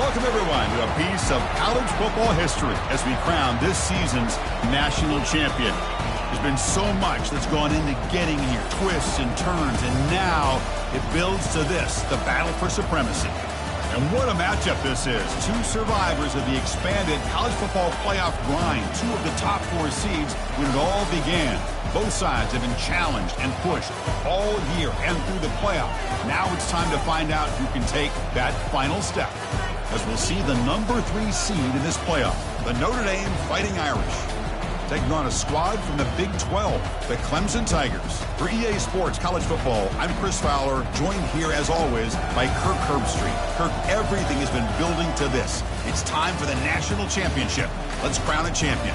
Welcome, everyone, to a piece of college football history as we crown this season's national champion. There's been so much that's gone into getting here, twists and turns, and now it builds to this, the battle for supremacy. And what a matchup this is. Two survivors of the expanded college football playoff grind, two of the top four seeds when it all began. Both sides have been challenged and pushed all year and through the playoff. Now it's time to find out who can take that final step, as we'll see the number 3 seed in this playoff, the Notre Dame Fighting Irish, taking on a squad from the Big 12, the Clemson Tigers. For EA Sports College Football, I'm Chris Fowler, joined here as always by Kirk Herbstreit. Kirk, everything has been building to this. It's time for the national championship. Let's crown a champion.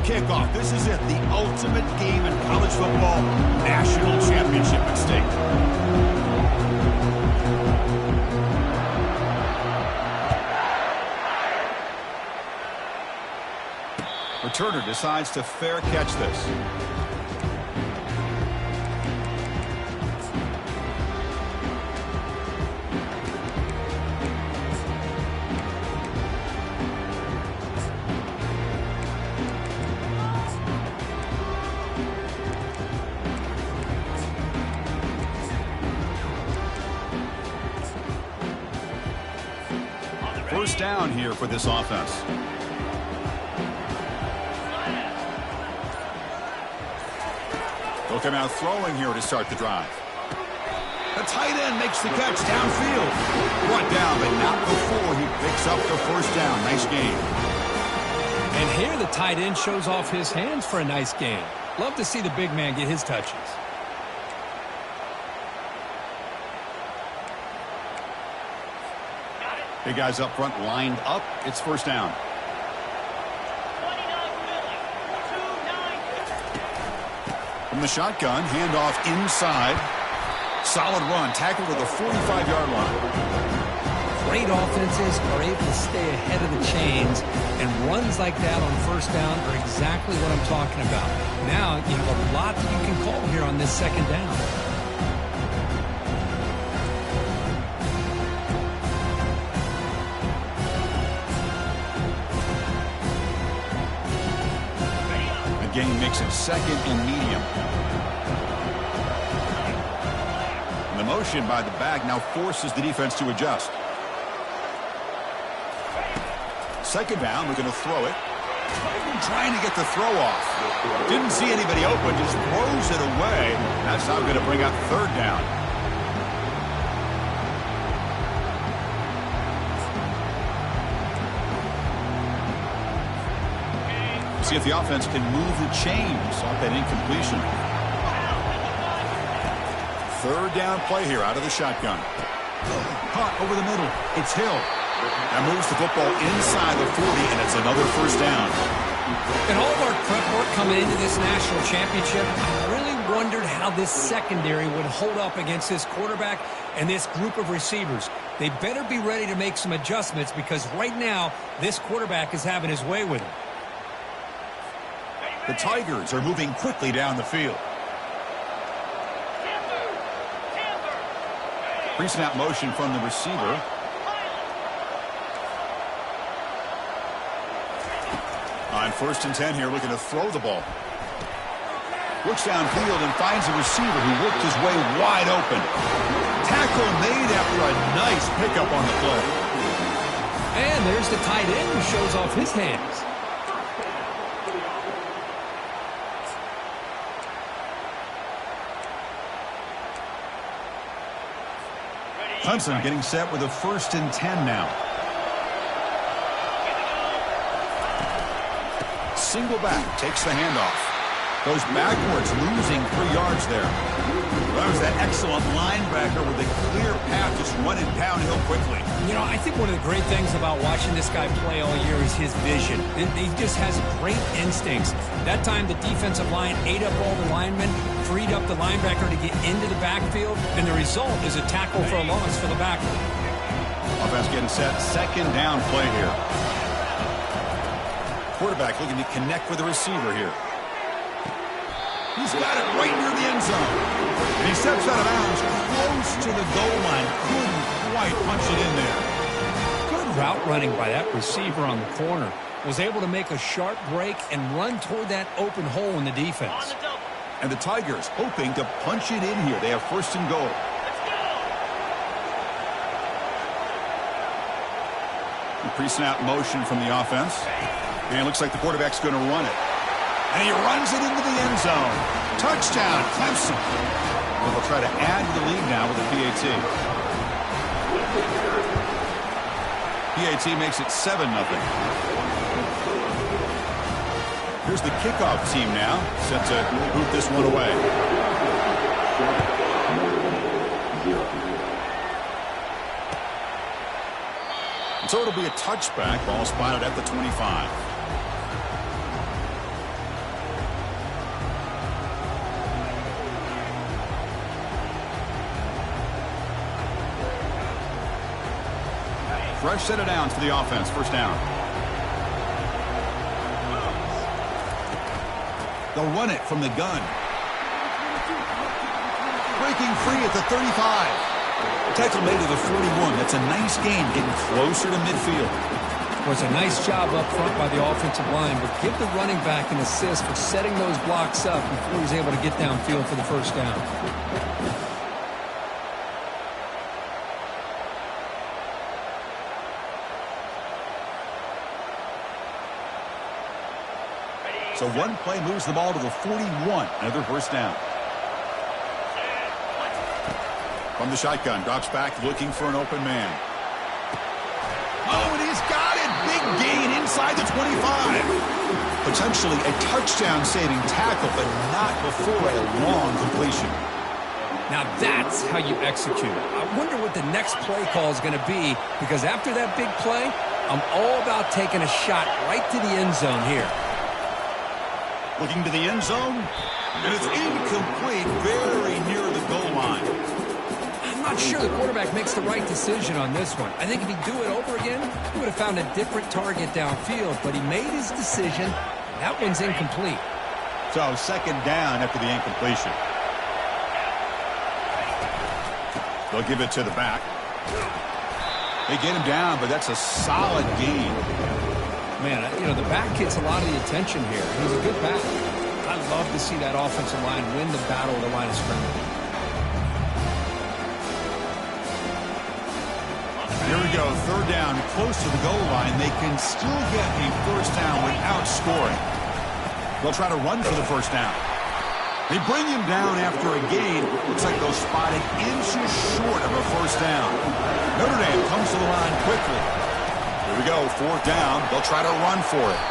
Kickoff. This is it, the ultimate game in college football, national championship at stake. Returner decides to fair catch this. First down here for this offense. They'll come out throwing here to start the drive. The tight end makes the catch downfield. Brought down, but not before he picks up the first down. Nice game. And here the tight end shows off his hands for a nice game. Love to see the big man get his touches. Big guys up front lined up. It's first down. From the shotgun, handoff inside. Solid run, tackled at the 45-yard line. Great offenses are able to stay ahead of the chains, and runs like that on first down are exactly what I'm talking about. Now you have a lot that you can call here on this second down. Game makes it second and medium. And the motion by the back now forces the defense to adjust. Second down, we're going to throw it. Trying to get the throw off. Didn't see anybody open, just throws it away. That's now going to bring up third down. See if the offense can move the chains off that incompletion. Third down play here out of the shotgun. Caught over the middle. It's Hill. That moves the football inside the 40, and it's another first down. In all of our prep work coming into this national championship, I really wondered how this secondary would hold up against this quarterback and this group of receivers. They better be ready to make some adjustments, because right now, this quarterback is having his way with him. The Tigers are moving quickly down the field. Pre-snap motion from the receiver. On 1st and 10 here, looking to throw the ball. Looks downfield and finds a receiver who worked his way wide open. Tackle made after a nice pickup on the play. And there's the tight end who shows off his hands. Clemson getting set with a 1st and 10 now. Single back, takes the handoff. Goes backwards, losing 3 yards there. That was that excellent linebacker with a clear path, just running downhill quickly. You know, I think one of the great things about watching this guy play all year is his vision. He just has great instincts. That time, the defensive line ate up all the linemen, freed up the linebacker to get into the backfield, and the result is a tackle for a loss for the backer. Offense getting set. Second down play here. Quarterback looking to connect with the receiver here. He's got it right near the end zone. And he steps out of bounds close to the goal line. Couldn't quite punch it in there. Good route running by that receiver on the corner. Was able to make a sharp break and run toward that open hole in the defense. And the Tigers hoping to punch it in here. They have first and goal. Pre-snap motion from the offense. And it looks like the quarterback's going to run it. And he runs it into the end zone. Touchdown, Clemson. And they'll try to add to the lead now with a PAT. PAT makes it 7-0. Here's the kickoff team now, set to boot this one away. And so it'll be a touchback. Ball spotted at the 25. Fresh set of downs for the offense. First down. They'll run it from the gun. Breaking free at the 35. Tackle made to the 41. That's a nice gain, getting closer to midfield. Was a nice job up front by the offensive line, but give the running back an assist for setting those blocks up before he's able to get downfield for the first down. So one play moves the ball to the 41. Another first down. From the shotgun, drops back looking for an open man. Oh, and he's got it. Big gain inside the 25. Potentially a touchdown-saving tackle, but not before a long completion. Now that's how you execute. I wonder what the next play call is going to be, because after that big play, I'm all about taking a shot right to the end zone here. Looking to the end zone, and it's incomplete, very near the goal line. I'm not sure the quarterback makes the right decision on this one. I think if he'd do it over again, he would have found a different target downfield, but he made his decision. That one's incomplete. So second down after the incompletion. They'll give it to the back. They get him down, but that's a solid gain. Man, you know, the back gets a lot of the attention here. He's a good back. I love to see that offensive line win the battle of the line of scrimmage. Here we go, third down, close to the goal line. They can still get a first down without scoring. They'll try to run for the first down. They bring him down after a gain. Looks like they'll spot it inches short of a first down. Notre Dame comes to the line quickly. Here we go, fourth down. They'll try to run for it.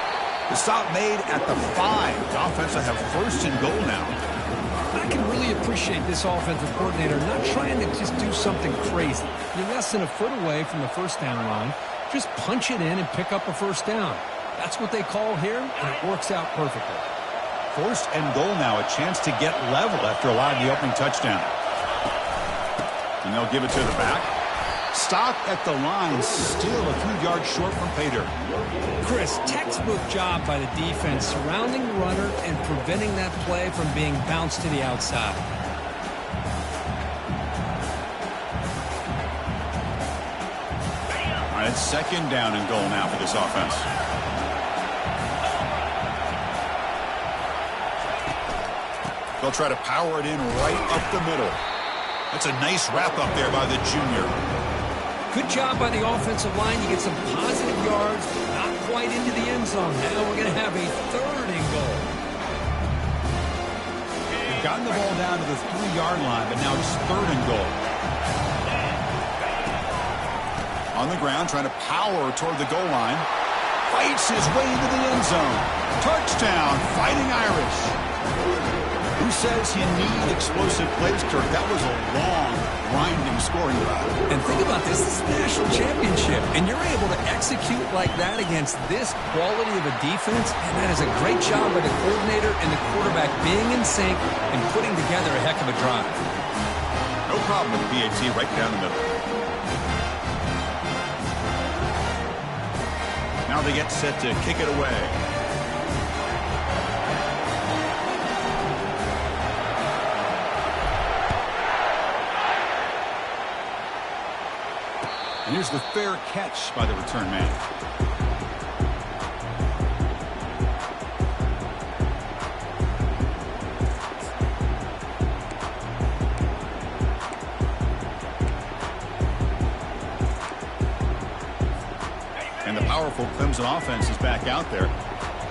The stop made at the 5. The offense will have first and goal now. I can really appreciate this offensive coordinator not trying to just do something crazy. You're less than a foot away from the first down line. Just punch it in and pick up a first down. That's what they call here, and it works out perfectly. First and goal now, a chance to get level after allowing the opening touchdown. And they'll give it to the back. Stop at the line, still a few yards short from pay dirt. Chris, textbook job by the defense surrounding the runner and preventing that play from being bounced to the outside. All right, it's second down and goal now for this offense. They'll try to power it in right up the middle. That's a nice wrap up there by the junior. Good job by the offensive line. You get some positive yards, not quite into the end zone. Now we're going to have a third and goal. They've gotten the ball down to the 3-yard line, but now it's third and goal. On the ground, trying to power toward the goal line. Fights his way into the end zone. Touchdown, Fighting Irish. Who says you need explosive plays, Kirk? That was a long, grinding scoring drive. And think about this. This is the national championship, and you're able to execute like that against this quality of a defense, and that is a great job by the coordinator and the quarterback being in sync and putting together a heck of a drive. No problem with the PAT right down the middle. Now they get set to kick it away. And here's the fair catch by the return man. And the powerful Clemson offense is back out there.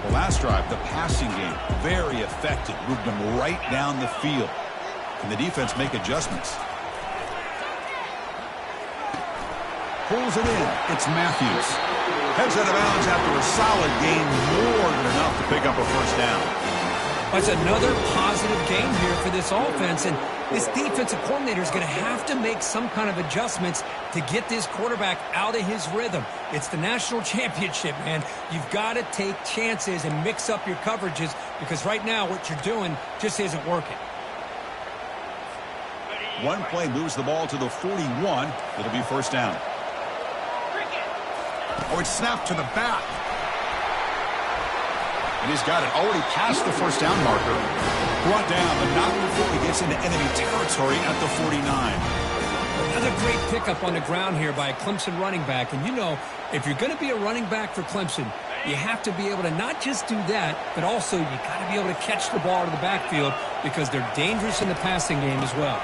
The last drive, the passing game, very effective. Moved them right down the field. Can the defense make adjustments? Pulls it in. It's Matthews. Heads out of bounds after a solid gain, more than enough to pick up a first down. That's another positive game here for this offense, and this defensive coordinator is going to have to make some kind of adjustments to get this quarterback out of his rhythm. It's the national championship, man. You've got to take chances and mix up your coverages because right now what you're doing just isn't working. One play moves the ball to the 41. It'll be first down. Oh, it's snapped to the back. And he's got it already past the first down marker. Brought down, but not before he gets into enemy territory at the 49. Another great pickup on the ground here by a Clemson running back. And you know, if you're going to be a running back for Clemson, you have to be able to not just do that, but also you got to be able to catch the ball to the backfield because they're dangerous in the passing game as well.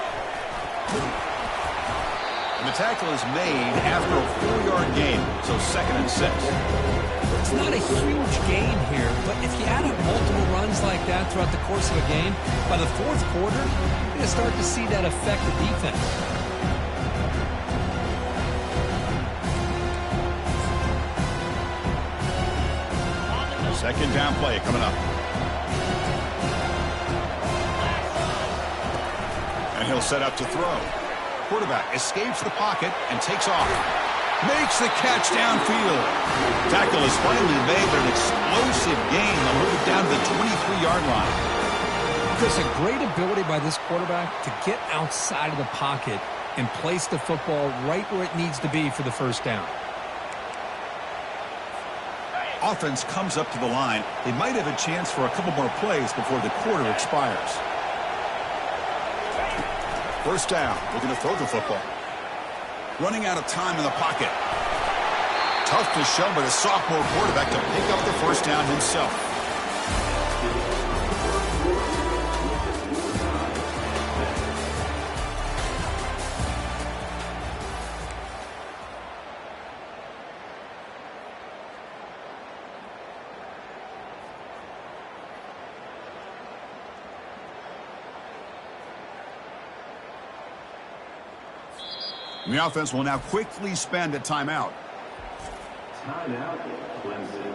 And the tackle is made after a 4-yard gain, so 2nd and 6. It's not a huge gain here, but if you add up multiple runs like that throughout the course of a game, by the 4th quarter, you're going to start to see that affect the defense. Second down play coming up. And he'll set up to throw. Quarterback escapes the pocket and takes off. Makes the catch downfield. Tackle is finally made, but an explosive gain. They'll move it down to the 23-yard line. There's a great ability by this quarterback to get outside of the pocket and place the football right where it needs to be for the first down. Offense comes up to the line. They might have a chance for a couple more plays before the quarter expires. First down. They're going to throw the football. Running out of time in the pocket. Toughness shown by the sophomore quarterback to pick up the first down himself. And the offense will now quickly spend a timeout. Timeout, Clemson.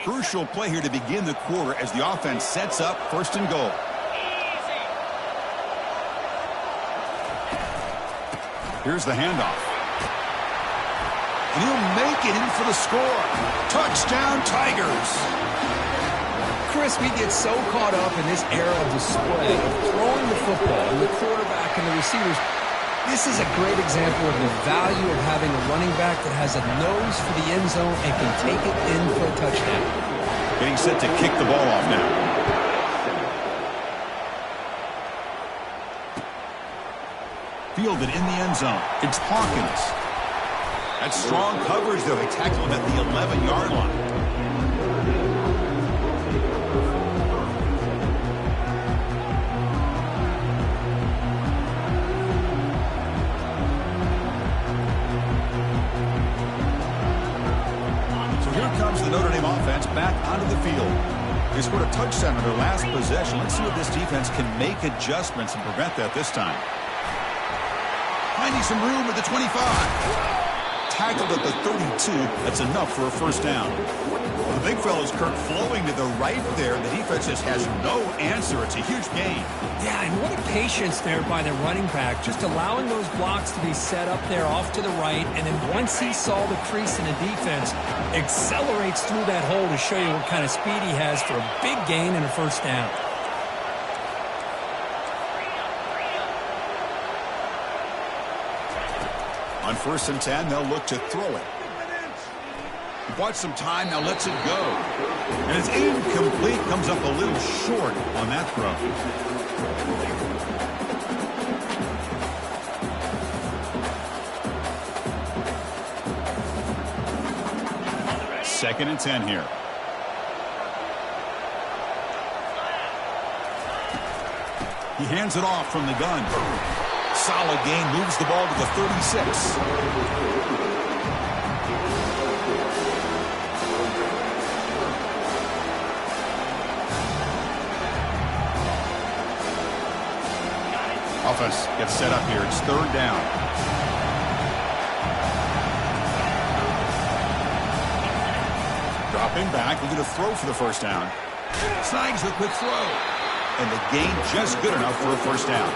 Crucial play here to begin the quarter as the offense sets up 1st and goal. Here's the handoff. And he'll make it in for the score. Touchdown, Tigers. Chris, we get so caught up in this era of display, of throwing the football, and the quarterback and the receivers. This is a great example of the value of having a running back that has a nose for the end zone and can take it in for a touchdown. Getting set to kick the ball off now. Fielded in the end zone. It's Hawkins. That's strong coverage, though. They tackle him at the 11-yard line. The Notre Dame offense back onto the field. They scored a touchdown on their last possession. Let's see if this defense can make adjustments and prevent that this time. Finding some room at the 25. Tackled at the 32. That's enough for a first down. Well, the big fella's Kirk flowing to the right there. The defense just has no answer. It's a huge gain. Yeah, and what a patience there by the running back, just allowing those blocks to be set up there off to the right, and then once he saw the crease in the defense, accelerates through that hole to show you what kind of speed he has for a big gain and a first down. On 1st and 10, they'll look to throw it. He bought some time, now lets it go. And it's incomplete, comes up a little short on that throw. 2nd and 10 here. He hands it off from the gun. Solid gain, moves the ball to the 36. Offense gets set up here. It's 3rd down. Dropping back, looking to throw for the 1st down. Snags the quick throw. And the gain just good enough for a 1st down.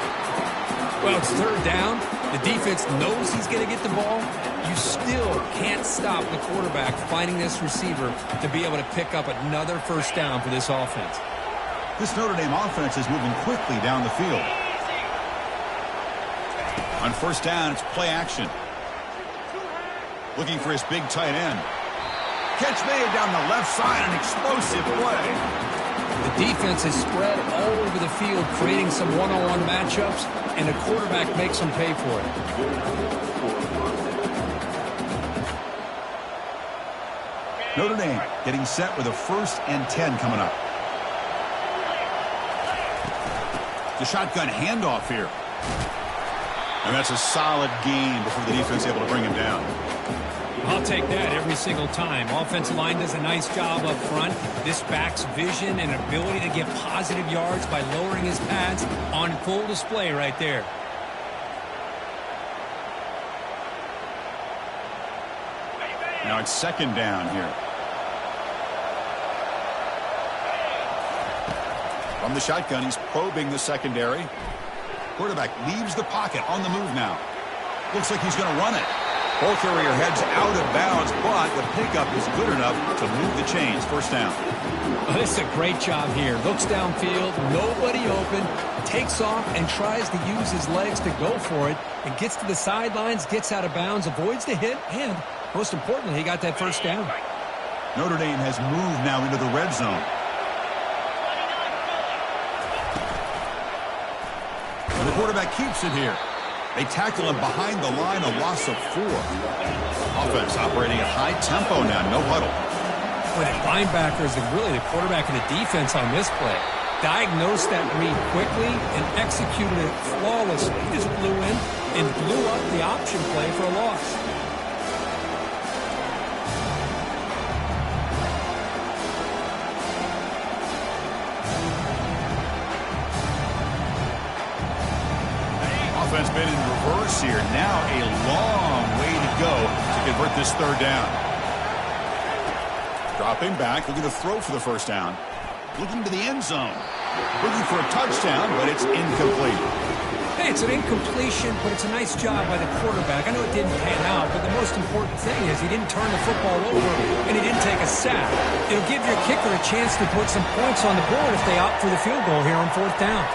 Well, it's 3rd down. The defense knows he's going to get the ball. You still can't stop the quarterback finding this receiver to be able to pick up another 1st down for this offense. This Notre Dame offense is moving quickly down the field. On 1st down, it's play action. Looking for his big tight end. Catch made down the left side, an explosive play. The defense is spread all over the field, creating some one-on-one matchups, and the quarterback makes them pay for it. Notre Dame getting set with a 1st and 10 coming up. The shotgun handoff here. And that's a solid gain before the defense able to bring him down. I'll take that every single time. Offensive line does a nice job up front. This back's vision and ability to get positive yards by lowering his pads on full display right there. Now it's 2nd down here. From the shotgun, he's probing the secondary. Quarterback leaves the pocket on the move now. Looks like he's going to run it. Ball carrier heads out of bounds, but the pickup is good enough to move the chains. 1st down. Oh, this is a great job here. Looks downfield, nobody open, takes off and tries to use his legs to go for it, and gets to the sidelines, gets out of bounds, avoids the hit, and most importantly, he got that 1st down. Notre Dame has moved now into the red zone. And the quarterback keeps it here. They tackle him behind the line, a loss of 4. Offense operating at high tempo now, no huddle. Well, the linebackers and really the quarterback and the defense on this play diagnosed that read quickly and executed it flawlessly. He just blew in and blew up the option play for a loss. Offense been in reverse here. Now a long way to go to convert this 3rd down. Dropping back, looking to throw for the 1st down. Looking to the end zone. Looking for a touchdown, but it's incomplete. Hey, it's an incompletion, but it's a nice job by the quarterback. I know it didn't pan out, but the most important thing is he didn't turn the football over and he didn't take a sack. It'll give your kicker a chance to put some points on the board if they opt for the field goal here on 4th down.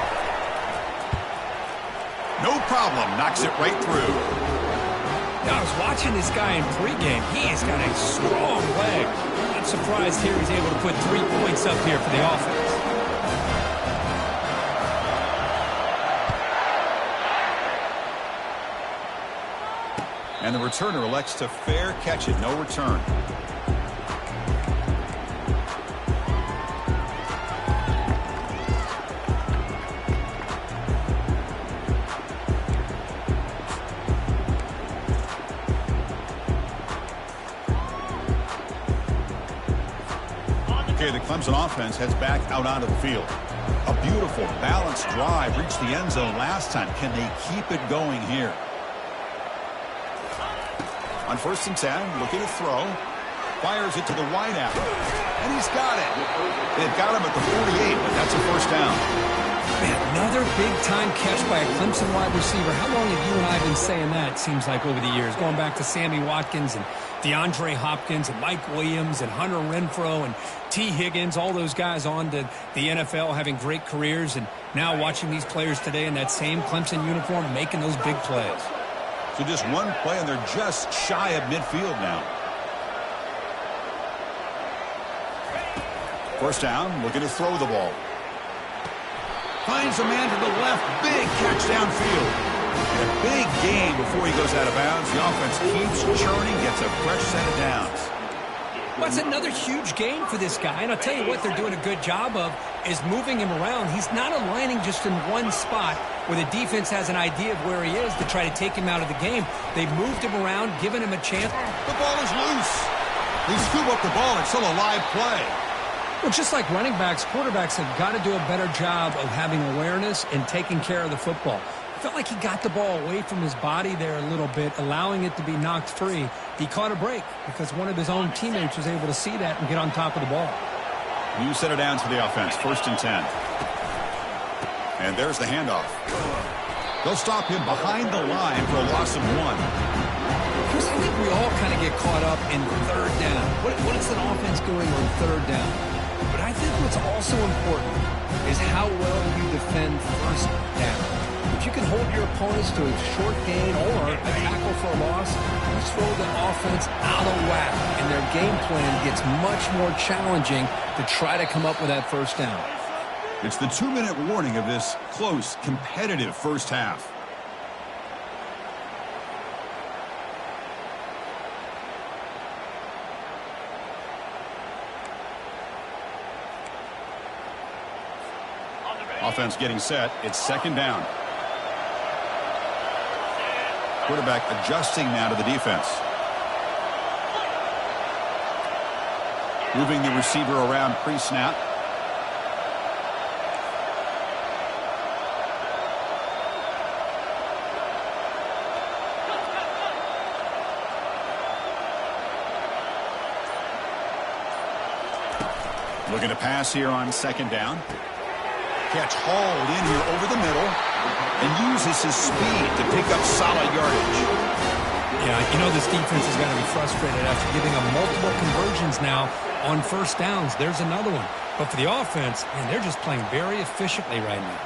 No problem. Knocks it right through. Now, I was watching this guy in pregame. He has got a strong leg. I'm surprised here he's able to put 3 points up here for the offense. And the returner elects to fair catch it. No return. The Clemson offense heads back out onto the field. A beautiful, balanced drive reached the end zone last time. Can they keep it going here? On 1st and 10, looking to throw. Fires it to the wide out. And he's got it. They've got him at the 48, but that's a 1st down. Man, another big-time catch by a Clemson wide receiver. How long have you and I been saying that, it seems like, over the years? Going back to Sammy Watkins and DeAndre Hopkins and Mike Williams and Hunter Renfrow and T. Higgins, all those guys on to the NFL having great careers, and now watching these players today in that same Clemson uniform making those big plays. So just one play, and they're just shy of midfield now. First down, looking to throw the ball. Finds a man to the left. Big catch downfield. And a big gain before he goes out of bounds. The offense keeps churning, gets a fresh set of downs. Well, it's another huge gain for this guy. And I'll tell you what they're doing a good job of is moving him around. He's not aligning just in one spot where the defense has an idea of where he is to try to take him out of the game. They've moved him around, given him a chance. The ball is loose. They scoop up the ball. It's still a live play. Well, just like running backs, quarterbacks have got to do a better job of having awareness and taking care of the football. Felt like he got the ball away from his body there a little bit, allowing it to be knocked free. He caught a break because one of his own teammates was able to see that and get on top of the ball. New set of downs for the offense, 1st and 10. And there's the handoff. They'll stop him behind the line for a loss of 1. Chris, I think we all kind of get caught up in 3rd down. What is an offense doing on 3rd down? But I think what's also important is how well you defend 1st down. If you can hold your opponents to a short gain or a tackle for a loss, you throw the offense out of whack, and their game plan gets much more challenging to try to come up with that 1st down. It's the 2-minute warning of this close, competitive first half. Offense getting set. It's 2nd down. Quarterback adjusting now to the defense. Moving the receiver around pre-snap. Looking to pass here on 2nd down. Catch hauled in here over the middle and uses his speed to pick up solid yardage. Yeah, you know this defense is going to be frustrated after giving them multiple conversions now on 1st downs. There's another one. But for the offense, man, they're just playing very efficiently right now.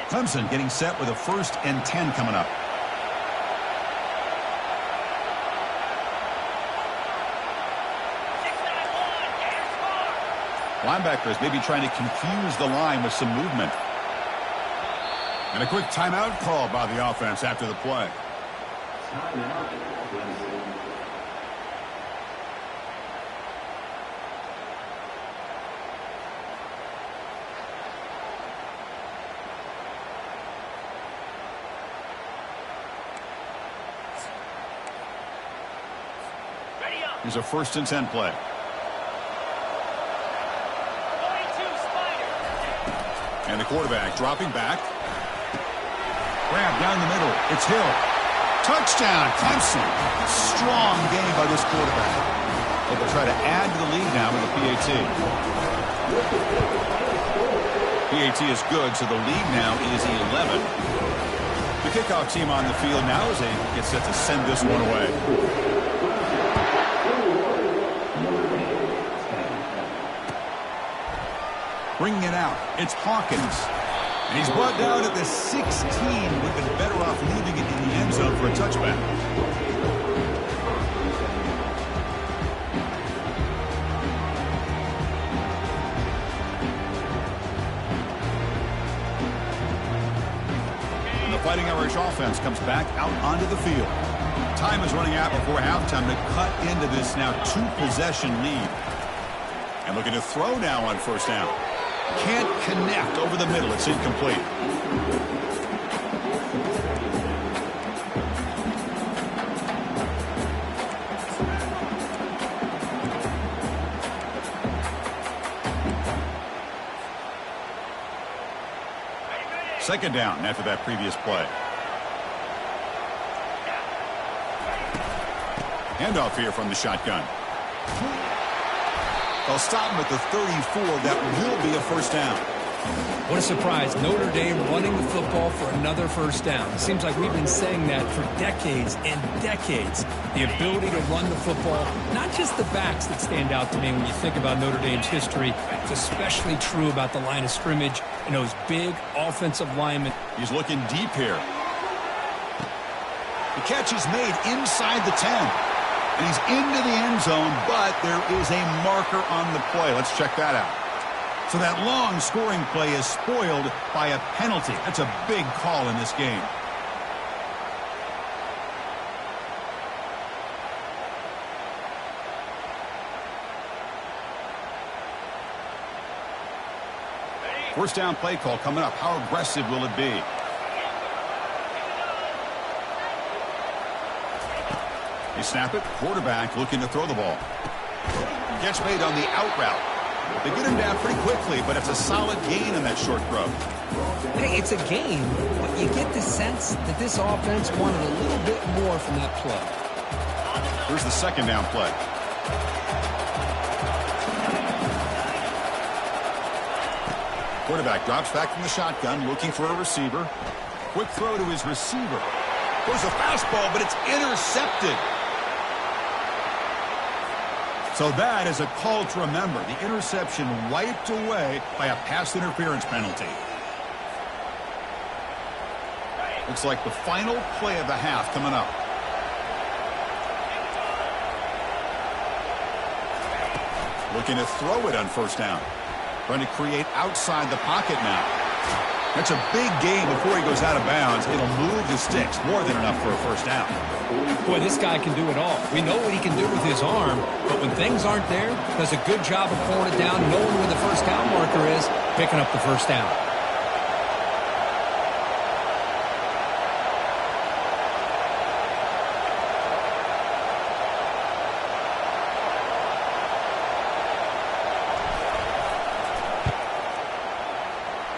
Clemson getting set with a 1st and 10 coming up. Linebackers maybe trying to confuse the line with some movement. And a quick timeout call by the offense after the play. Timeout, Clemson. Here's a 1st and 10 play. And the quarterback dropping back. Grab down the middle. It's Hill. Touchdown, Clemson. Strong game by this quarterback. They'll try to add to the lead now with a PAT. PAT is good, so the lead now is 11. The kickoff team on the field now as they get set to send this one away. Bringing it out, it's Hawkins. And he's brought down at the 16. Would have been better off leaving it in the end zone for a touchback. And the Fighting Irish offense comes back out onto the field. Time is running out before halftime to cut into this now 2-possession lead. And looking to throw now on 1st down. Can't connect over the middle. It's incomplete. Second down after that previous play. Handoff here from the shotgun. They'll stop him at the 34. That will be a 1st down. What a surprise. Notre Dame running the football for another first down. It seems like we've been saying that for decades and decades. The ability to run the football, not just the backs that stand out to me when you think about Notre Dame's history. It's especially true about the line of scrimmage and those big offensive linemen. He's looking deep here. The catch is made inside the 10. And he's into the end zone, but there is a marker on the play. Let's check that out. So that long scoring play is spoiled by a penalty. That's a big call in this game. First down play call coming up. How aggressive will it be? They snap it. Quarterback looking to throw the ball. Catch made on the out route. They get him down pretty quickly, but it's a solid gain in that short throw. Hey, it's a gain, but you get the sense that this offense wanted a little bit more from that play. Here's the second down play. Quarterback drops back from the shotgun, looking for a receiver. Quick throw to his receiver. Goes a fastball, but it's intercepted. So that is a call to remember. The interception wiped away by a pass interference penalty. Looks like the final play of the half coming up. Looking to throw it on first down. Trying to create outside the pocket now. That's a big gain before he goes out of bounds. It'll move the sticks. More than enough for a first down. Boy, this guy can do it all. We know what he can do with his arm, but when things aren't there, does a good job of pulling it down, knowing where the first down marker is, picking up the first down.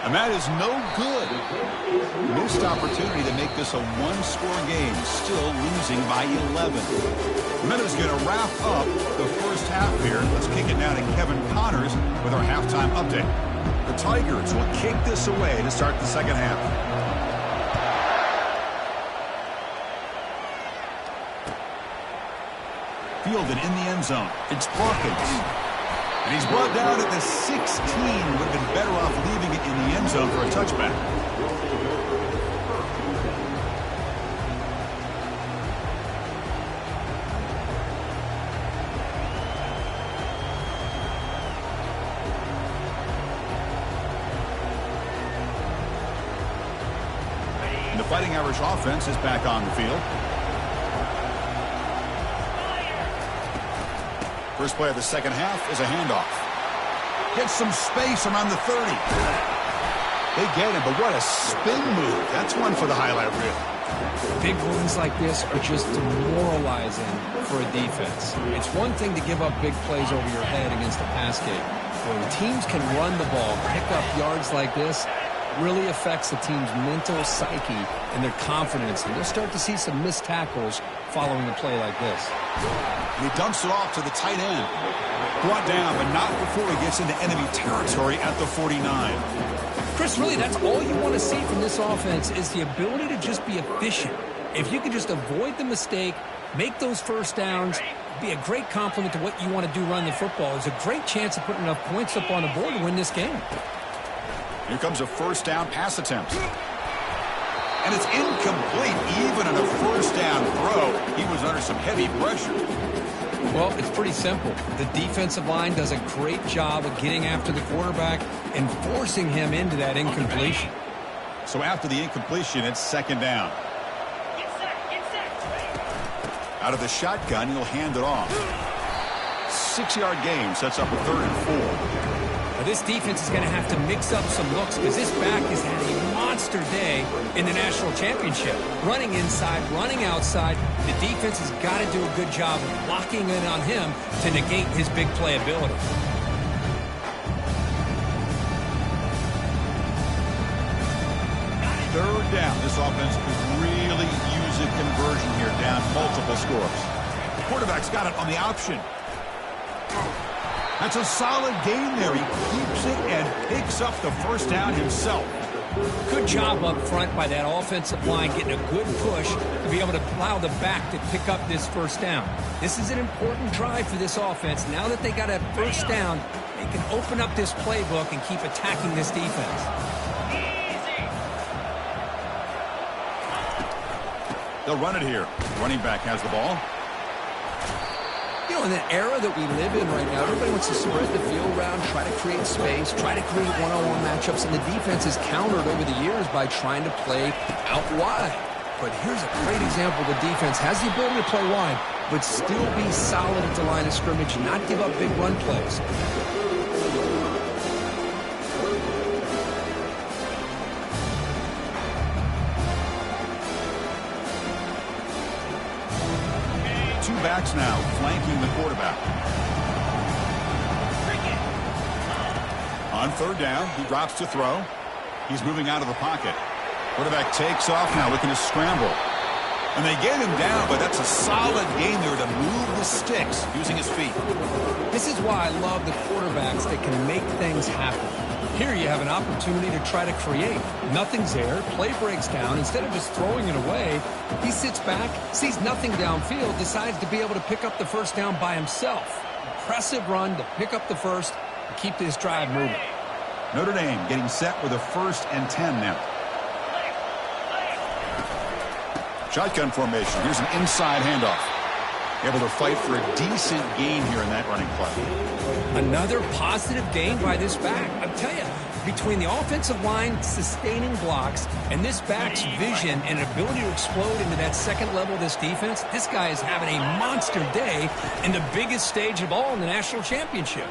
And that is no good. Missed opportunity to make this a one-score game, still losing by 11. Meadows going to wrap up the first half here. Let's kick it now to Kevin Connors with our halftime update. The Tigers will kick this away to start the second half. Fielded in the end zone. It's Brockins. And he's brought down at the 16. Would have been better off leaving it in the end zone for a touchback. And the Fighting Irish offense is back on the field. First play of the second half is a handoff. Gets some space around the 30. They get him, but what a spin move. That's one for the highlight reel. Big runs like this are just demoralizing for a defense. It's one thing to give up big plays over your head against the pass game. When teams can run the ball, pick up yards like this, really affects the team's mental psyche and their confidence. And you'll start to see some missed tackles following a play like this. He dumps it off to the tight end. Brought down, but not before he gets into enemy territory at the 49. Chris, really, that's all you want to see from this offense is the ability to just be efficient. If you can just avoid the mistake, make those first downs, be a great compliment to what you want to do running the football. There's a great chance of putting enough points up on the board to win this game. Here comes a first down pass attempt. And it's incomplete, even on a first down throw. He was under some heavy pressure. Well, it's pretty simple. The defensive line does a great job of getting after the quarterback and forcing him into that incompletion. So after the incompletion, it's second down. Out of the shotgun, he'll hand it off. 6-yard gain sets up a 3rd and 4. Now, this defense is going to have to mix up some looks because this back has had a monster day in the national championship. Running inside, running outside. The defense has got to do a good job of locking in on him to negate his big play ability. Third down. This offense could really use a conversion here, down multiple scores. The quarterback's got it on the option. That's a solid gain there. He keeps it and picks up the first down himself. Good job up front by that offensive line, getting a good push to be able to allow the back to pick up this first down. This is an important drive for this offense. Now that they got a first down, they can open up this playbook and keep attacking this defense. They'll run it here. Running back has the ball. You know, in the era that we live in right now, everybody wants to spread the field around, try to create space, try to create one-on-one matchups, and the defense is countered over the years by trying to play out wide. But here's a great example. The defense has the ability to play wide, but still be solid at the line of scrimmage, not give up big run plays. Two backs now flanking the quarterback. On third down, he drops to throw. He's moving out of the pocket. Quarterback takes off now, looking to scramble. And they get him down, but that's a solid gain there to move the sticks using his feet. This is why I love the quarterbacks that can make things happen. Here you have an opportunity to try to create. Nothing's there. Play breaks down. Instead of just throwing it away, he sits back, sees nothing downfield, decides to be able to pick up the first down by himself. Impressive run to pick up the first and keep this drive moving. Notre Dame getting set with a 1st and 10 now. Shotgun formation. Here's an inside handoff. Able to fight for a decent gain here in that running play. Another positive gain by this back. I'll tell you, between the offensive line sustaining blocks and this back's vision and ability to explode into that second level of this defense, this guy is having a monster day in the biggest stage of all in the national championship.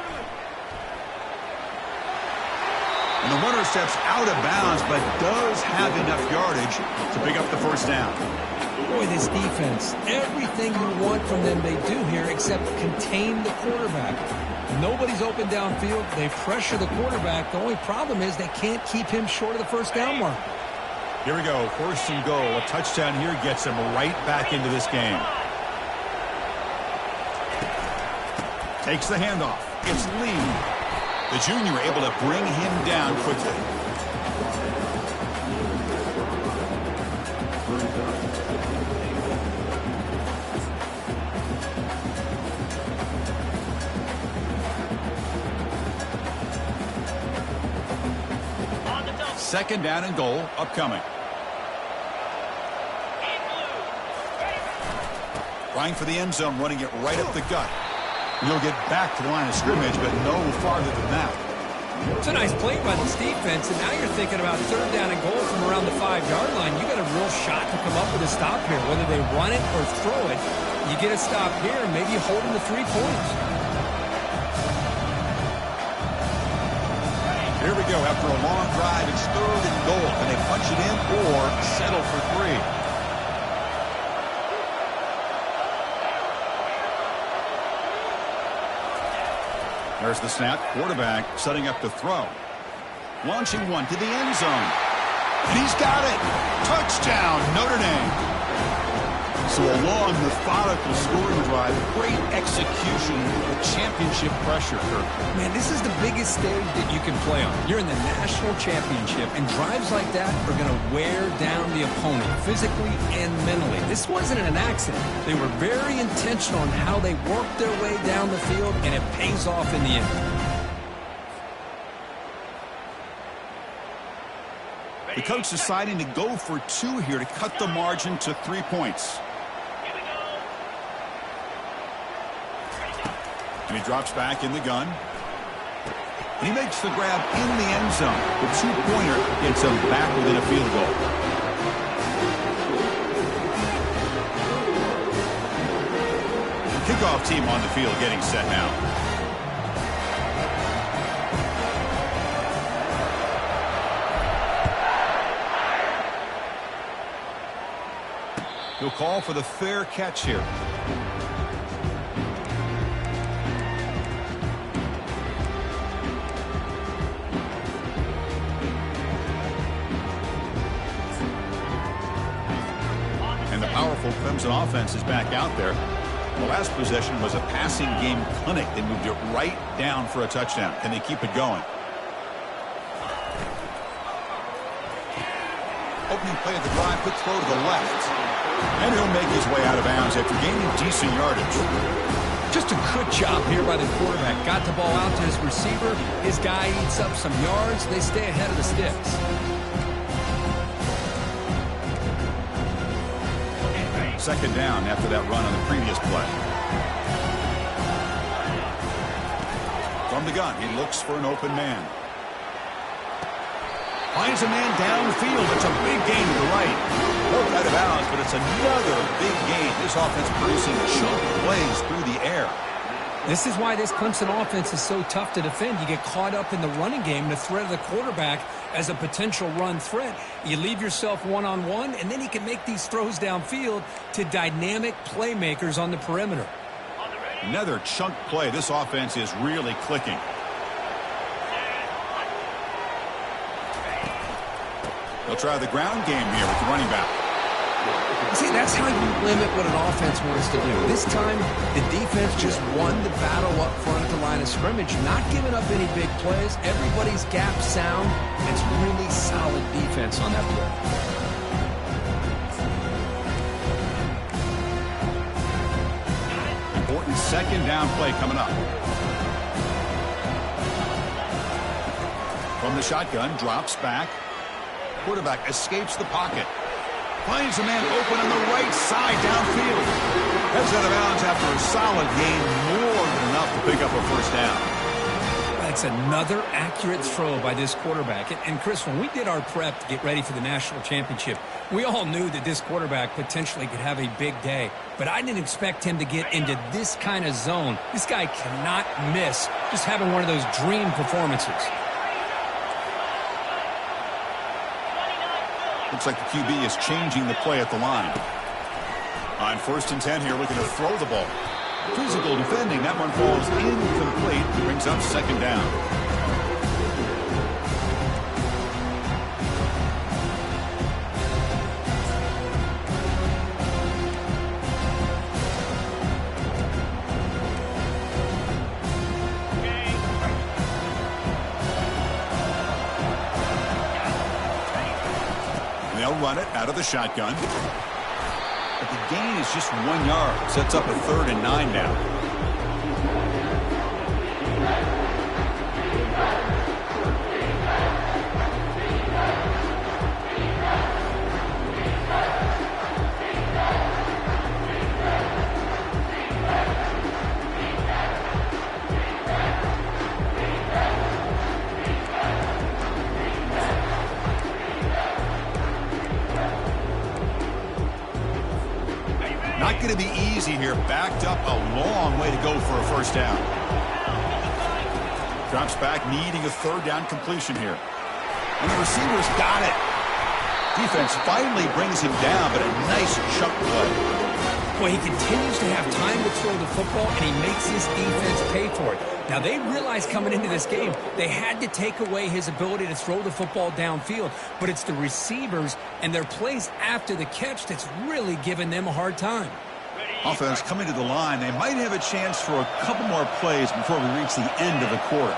And the runner steps out of bounds, but does have enough yardage to pick up the first down. Boy, this defense, everything you want from them they do here except contain the quarterback. Nobody's open downfield. They pressure the quarterback. The only problem is they can't keep him short of the first down mark. Here we go, 1st and goal. A touchdown here gets him right back into this game. Takes the handoff. It's Lee. The junior able to bring him down quickly. Second down and goal upcoming. Trying for the end zone, running it right up the gut. He'll get back to the line of scrimmage, but no farther than that. It's a nice play by this defense, and now you're thinking about 3rd down and goal from around the 5-yard line. You got a real shot to come up with a stop here. Whether they run it or throw it, you get a stop here, and maybe you hold them to 3 points. Here we go. After a long drive, it's 3rd and goal. Can they punch it in or settle for 3? There's the snap. Quarterback setting up to throw. Launching one to the end zone. And he's got it. Touchdown, Notre Dame. So a long, methodical scoring drive. Great execution with championship pressure, Kirk. Man, this is the biggest stage that you can play on. You're in the national championship, and drives like that are going to wear down the opponent physically and mentally. This wasn't an accident. They were very intentional on how they worked their way down the field, and it pays off in the end. The coach deciding to go for 2 here to cut the margin to 3 points. And he drops back in the gun. And he makes the grab in the end zone. The 2-pointer gets him back within a field goal. Kickoff team on the field getting set now. He'll call for the fair catch here. And the powerful Clemson offense is back out there. The last possession was a passing game clinic. They moved it right down for a touchdown. Can they keep it going? Opening play of the drive, quick throw to the left. And he'll make his way out of bounds after gaining decent yardage. Just a good job here by the quarterback. Got the ball out to his receiver. His guy eats up some yards. They stay ahead of the sticks. Second down after that run on the previous play. From the gun, he looks for an open man. Finds a man downfield. It's a big gain to the right. Both out of bounds, but it's another big gain. This offense producing chunk plays through the air. This is why this Clemson offense is so tough to defend. You get caught up in the running game, the threat of the quarterback as a potential run threat. You leave yourself one-on-one, and then he can make these throws downfield to dynamic playmakers on the perimeter. Another chunk play. This offense is really clicking. They'll try the ground game here with the running back. See, that's how you limit what an offense wants to do. This time, the defense just won the battle up front at the line of scrimmage, not giving up any big plays. Everybody's gap sound. It's really solid defense on that play. Important second down play coming up. From the shotgun, drops back. Quarterback escapes the pocket. Finds a man open on the right side downfield. Heads out of bounds after a solid gain, more than enough to pick up a first down. That's another accurate throw by this quarterback. And Chris, when we did our prep to get ready for the national championship, we all knew that this quarterback potentially could have a big day. But I didn't expect him to get into this kind of zone. This guy cannot miss just having one of those dream performances. Looks like the QB is changing the play at the line. On 1st and 10 here, looking to throw the ball. Physical defending. That one falls incomplete. Brings up second down. They'll run it out of the shotgun. But the gain is just 1 yard. Sets up a 3rd and 9 now. Not going to be easy here. Backed up a long way to go for a first down. Drops back, needing a 3rd down completion here. And the receiver's got it. Defense finally brings him down, but a nice chunk play. Well, he continues to have time to throw the football, and he makes his defense pay for it. Now, they realized coming into this game they had to take away his ability to throw the football downfield, but it's the receivers and their plays after the catch that's really giving them a hard time. Offense coming to the line. They might have a chance for a couple more plays before we reach the end of the quarter.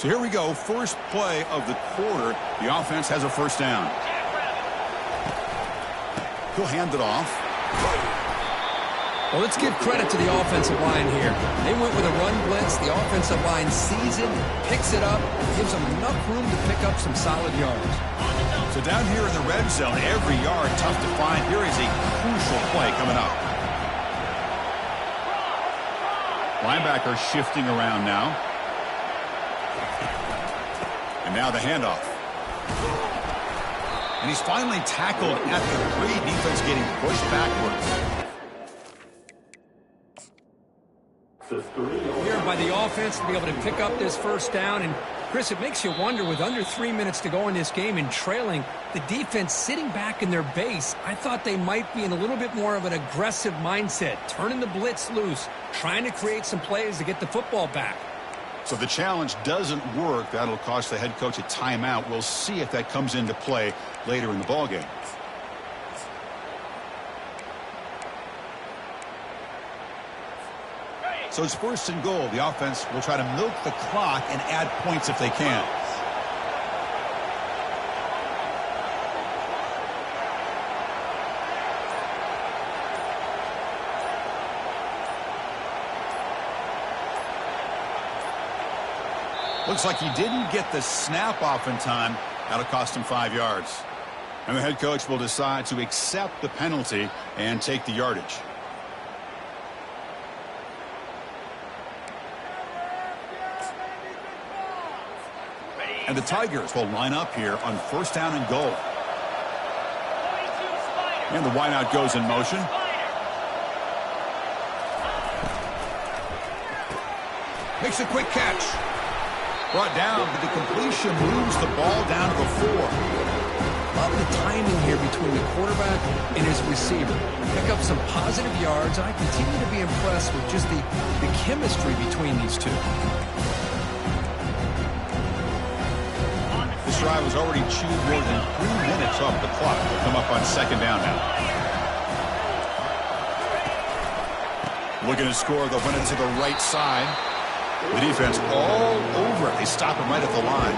So here we go, first play of the quarter. The offense has a first down. He'll hand it off. Well, let's give credit to the offensive line here. They went with a run blitz. The offensive line sees it, picks it up, gives them enough room to pick up some solid yards. So down here in the red zone, every yard tough to find. Here is a crucial play coming up. Linebacker shifting around now. And now the handoff. And he's finally tackled at the 3. Defense getting pushed backwards. The 3-yard. Here by the offense to be able to pick up this first down. And, Chris, it makes you wonder, with under 3 minutes to go in this game and trailing, the defense sitting back in their base, I thought they might be in a little bit more of an aggressive mindset, turning the blitz loose, trying to create some plays to get the football back. So the challenge doesn't work. That'll cost the head coach a timeout. We'll see if that comes into play later in the ballgame. So it's 1st and goal. The offense will try to milk the clock and add points if they can. Looks like he didn't get the snap off in time. That'll cost him 5 yards. And the head coach will decide to accept the penalty and take the yardage. And the Tigers will line up here on 1st down and goal. And the wideout goes in motion. Makes a quick catch. Brought down, but the completion moves the ball down to the 4. Love the timing here between the quarterback and his receiver. Pick up some positive yards. I continue to be impressed with just the chemistry between these two. This drive has already chewed more than 3 minutes off the clock. They'll come up on 2nd down now. Looking to score, they'll run it to the right side. The defense all over it. They stop him right at the line.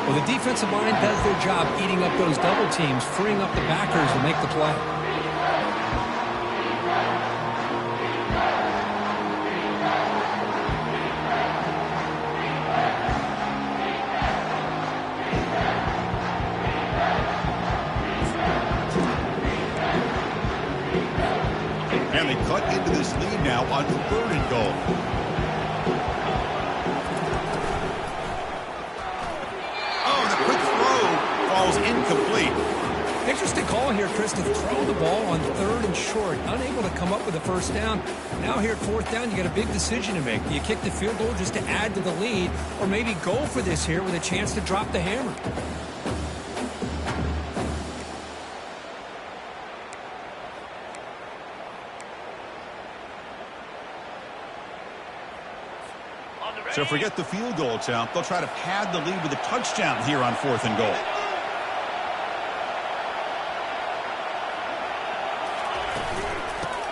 Well, the defensive line does their job eating up those double teams, freeing up the backers to make the play. And they cut into this lead now on 3rd and goal. Falls incomplete. Interesting call here, Chris, to throw the ball on 3rd and short. Unable to come up with a first down. Now here at 4th down, you got a big decision to make. Do you kick the field goal just to add to the lead, or maybe go for this here with a chance to drop the hammer? So forget the field goal attempt. They'll try to pad the lead with a touchdown here on 4th and goal.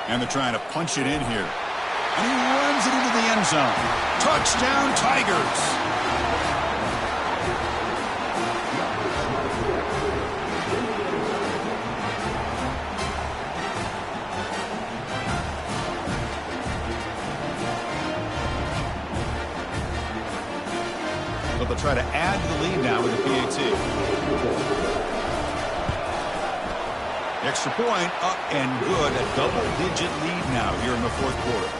And they're trying to punch it in here. And he runs it into the end zone. Touchdown, Tigers. But they'll try to add to the lead now with a PAT. Extra point, up and good. A double-digit lead now here in the 4th quarter.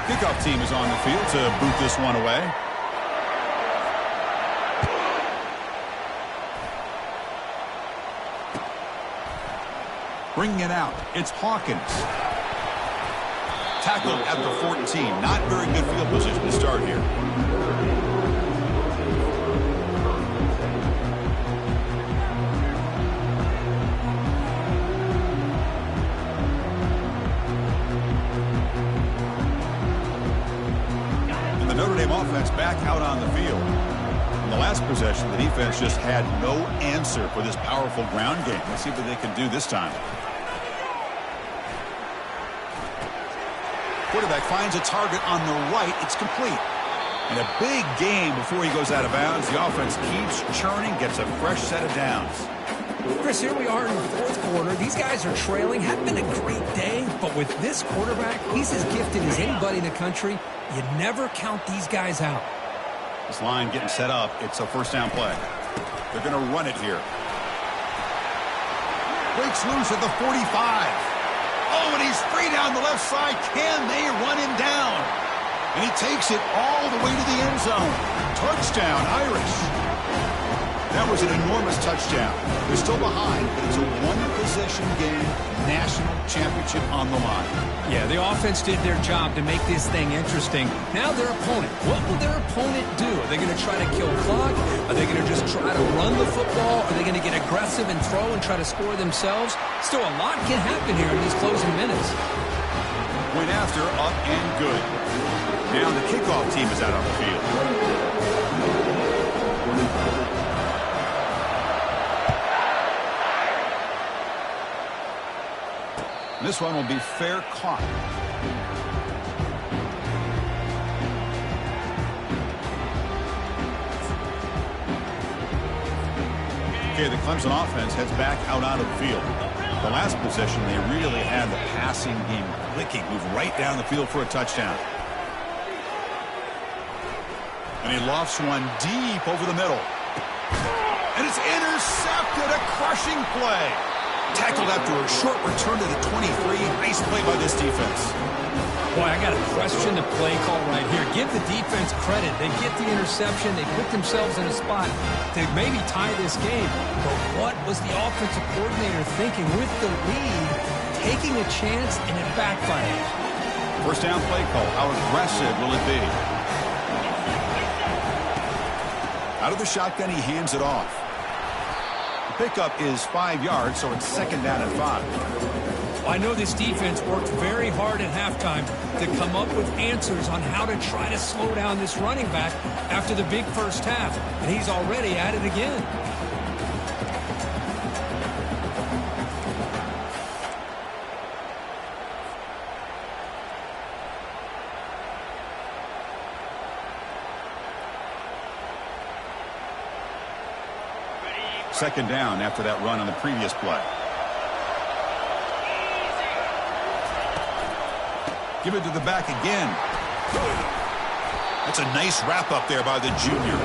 Kickoff team is on the field to boot this one away. Bringing it out, it's Hawkins. Tackled at the 14. Not very good field position to start here. And the Notre Dame offense back out on the field. In the last possession, the defense just had no answer for this powerful ground game. Let's see what they can do this time. Quarterback finds a target on the right. It's complete. And a big game before he goes out of bounds. The offense keeps churning, gets a fresh set of downs. Chris, here we are in the 4th quarter. These guys are trailing. Hadn't been a great day, but with this quarterback, he's as gifted as anybody in the country. You never count these guys out. This line getting set up. It's a 1st down play. They're going to run it here. Breaks loose at the 45. Oh, and he's free down the left side. Can they run him down? And he takes it all the way to the end zone. Touchdown, Irish. That was an enormous touchdown. They're still behind, but it's a one-possession game, national championship on the line. Yeah, the offense did their job to make this thing interesting. Now their opponent. What will their opponent do? Are they going to try to kill clock? Are they going to just try to run the football? Are they going to get aggressive and throw and try to score themselves? Still, a lot can happen here in these closing minutes. Point after, up and good. Now the kickoff team is out on the field. This one will be fair caught. Okay, the Clemson offense heads back out onto the field. The last possession, they really had the passing game clicking. Moved right down the field for a touchdown. And he lofts one deep over the middle. And it's intercepted, a crushing play. Tackled after a short return to the 23. Nice play by this defense. Boy, I got to question the play call right here. Give the defense credit. They get the interception. They put themselves in a spot to maybe tie this game. But what was the offensive coordinator thinking with the lead, taking a chance, and it backfired? First down play call. How aggressive will it be? Out of the shotgun, he hands it off. Pickup is 5 yards, so it's second down and 5. Well, I know this defense worked very hard at halftime to come up with answers on how to try to slow down this running back after the big first half, and he's already at it again. Second down after that run on the previous play. Give it to the back again. That's a nice wrap-up there by the junior.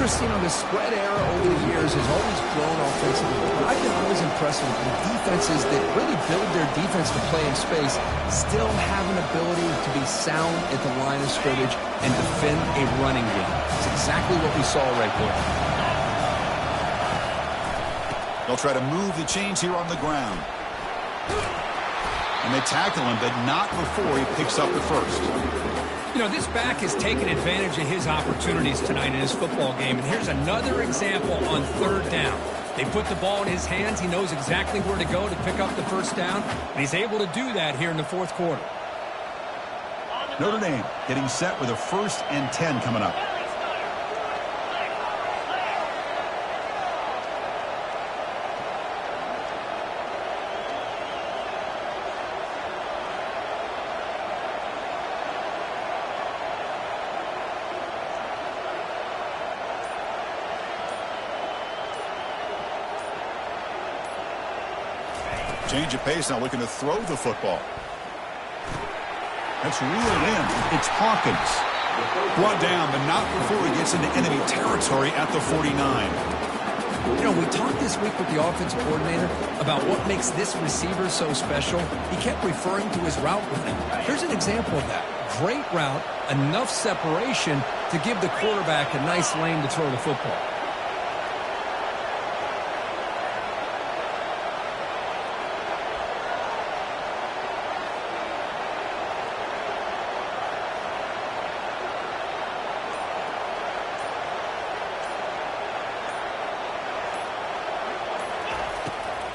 Christine, the spread era over the years has always grown offensively. But I've been always impressed with the defenses that really build their defense to play in space, still have an ability to be sound at the line of scrimmage and defend a running game. It's exactly what we saw right there. They'll try to move the chains here on the ground. And they tackle him, but not before he picks up the first. You know, this back has taken advantage of his opportunities tonight in his football game. And here's another example on third down. They put the ball in his hands. He knows exactly where to go to pick up the first down. And he's able to do that here in the fourth quarter. Notre Dame getting set with a 1st and 10 coming up. Change of pace now, looking to throw the football. That's reeled in. It's Hawkins. Brought down, but not before he gets into enemy territory at the 49. You know, we talked this week with the offensive coordinator about what makes this receiver so special. He kept referring to his route with him. Here's an example of that. Great route, enough separation to give the quarterback a nice lane to throw the football.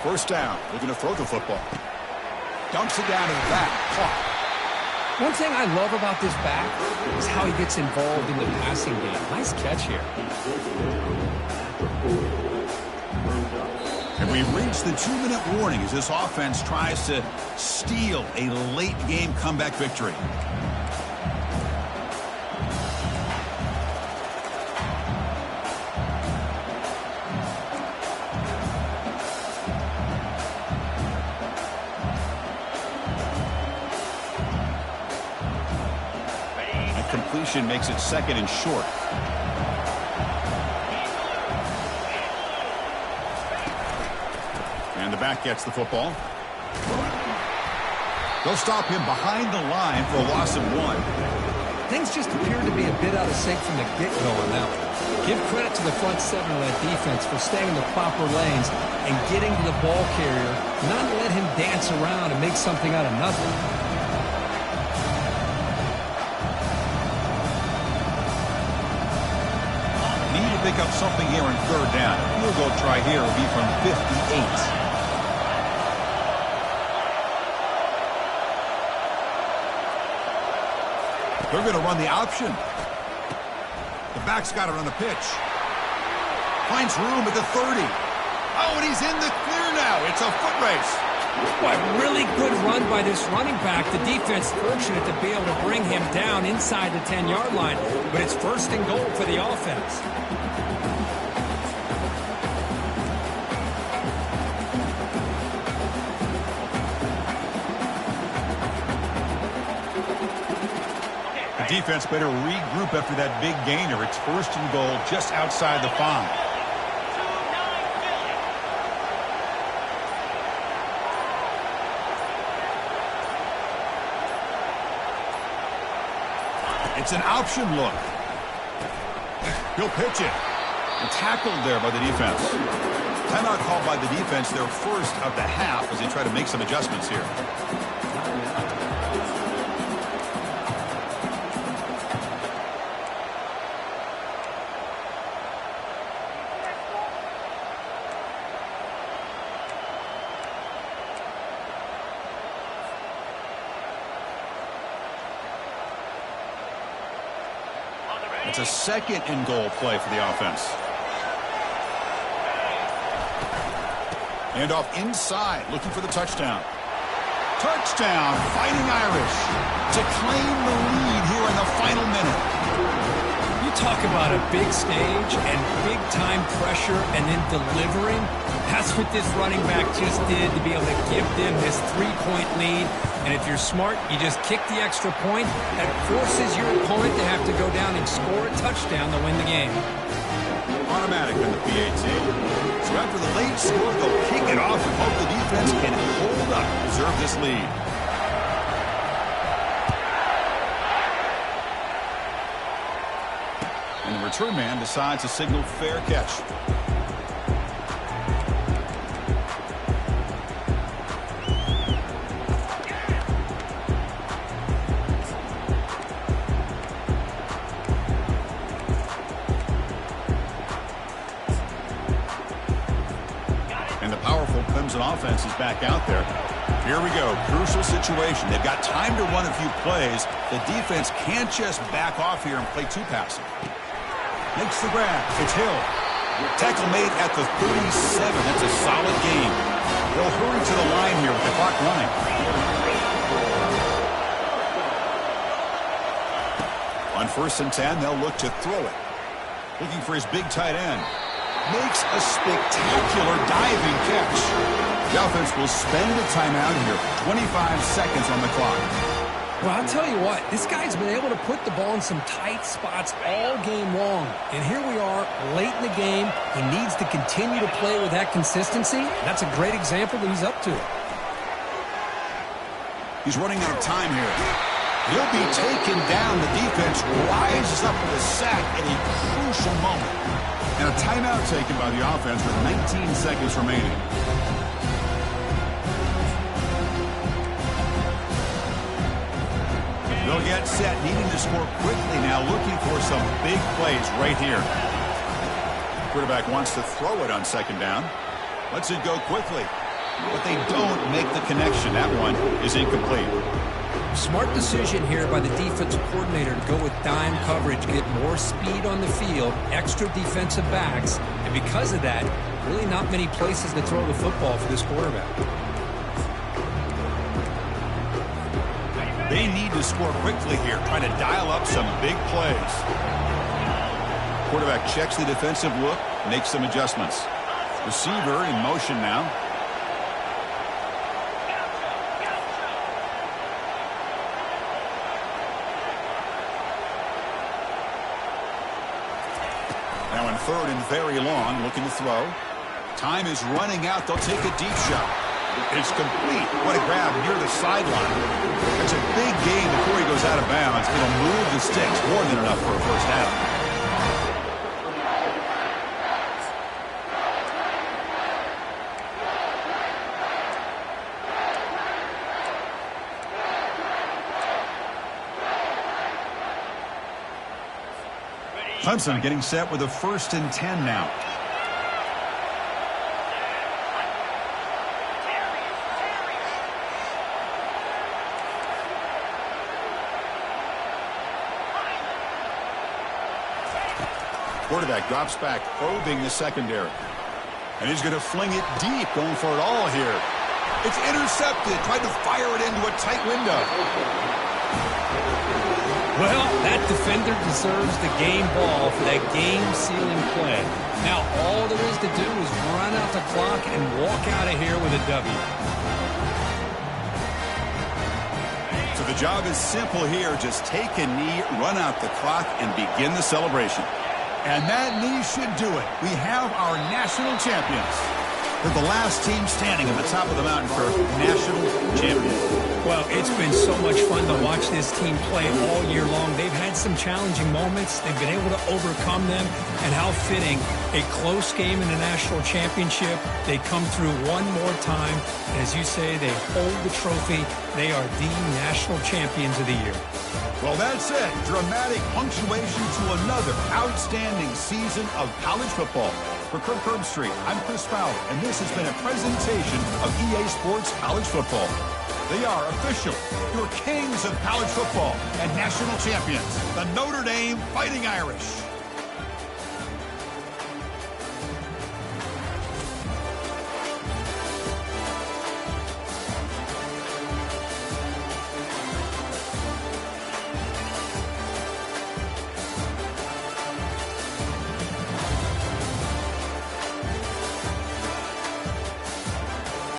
First down, looking to throw the football. Dunks it down to the back. Caught. One thing I love about this back is how he gets involved in the passing game. Nice catch here. And we've reached the 2-minute warning as this offense tries to steal a late-game comeback victory. Completion makes it second and short. And the back gets the football. They'll stop him behind the line for a loss of 1. Things just appeared to be a bit out of sync from the get-go on that one. Give credit to the front seven of that defense for staying in the proper lanes and getting to the ball carrier, not let him dance around and make something out of nothing. Need to pick up something here in third down. A field goal try here will be from 58. They're going to run the option. The back's got it on the pitch. Finds room at the 30. Oh, and he's in the clear now. It's a foot race. What really good run by this running back. The defense fortunate to be able to bring him down inside the 10-yard line. But it's first and goal for the offense. Defense better regroup after that big gainer. It's first and goal just outside the 5. It's an option look. He'll pitch it. And tackled there by the defense. Timeout called by the defense, their first of the half as they try to make some adjustments here. It's a second and goal play for the offense. And off inside, looking for the touchdown. Touchdown, Fighting Irish to claim the lead here in the final minute. You talk about a big stage and big-time pressure and then delivering. That's what this running back just did to be able to give them this 3-point lead. And if you're smart, you just kick the extra point. That forces your opponent to have to go down and score a touchdown to win the game. Automatic in the PAT. So after the late score, they'll kick it off and hope the defense can hold up, preserve this lead. And the return man decides to signal fair catch. Offense is back out there. Here we go. Crucial situation. They've got time to run a few plays. The defense can't just back off here and play too passive. Makes the grab. It's Hill. Tackle made at the 37. That's a solid game. They'll hurry to the line here with the clock running. On 1st and 10, they'll look to throw it. Looking for his big tight end. Makes a spectacular diving catch. The offense will spend a timeout here. 25 seconds on the clock. Well, I'll tell you what, this guy's been able to put the ball in some tight spots all game long. And here we are, late in the game. He needs to continue to play with that consistency. That's a great example that he's up to it. He's running out of time here. He'll be taken down. The defense rises up with a sack at a crucial moment. And a timeout taken by the offense with 19 seconds remaining. They'll get set, needing to score quickly now, looking for some big plays right here. Quarterback wants to throw it on 2nd down. Lets it go quickly. But they don't make the connection. That one is incomplete. Smart decision here by the defensive coordinator to go with dime coverage, get more speed on the field, extra defensive backs, and because of that, really not many places to throw the football for this quarterback. They need to score quickly here, trying to dial up some big plays. Quarterback checks the defensive look, makes some adjustments. Receiver in motion now. Now in 3rd and very long, looking to throw. Time is running out. They'll take a deep shot. It's complete. What a grab near the sideline. It's a big gain before he goes out of bounds. It'll move the sticks more than enough for a first down. Clemson getting set with a 1st and 10 now. Quarterback drops back, probing the secondary. And he's going to fling it deep, going for it all here. It's intercepted, tried to fire it into a tight window. Well, that defender deserves the game ball for that game-sealing play. Now, all there is to do is run out the clock and walk out of here with a W. So the job is simple here. Just take a knee, run out the clock, and begin the celebration. And that knee should do it. We have our national champions. They're the last team standing at the top of the mountain for national champion. Well, it's been so much fun to watch this team play all year long. They've had some challenging moments. They've been able to overcome them. And how fitting, a close game in the national championship. They come through one more time. And as you say, they hold the trophy. They are the national champions of the year. Well, that's it. Dramatic punctuation to another outstanding season of college football. For Kirk Herbstreit, I'm Chris Fowler, and this has been a presentation of EA Sports College Football. They are official, your kings of college football and national champions, the Notre Dame Fighting Irish.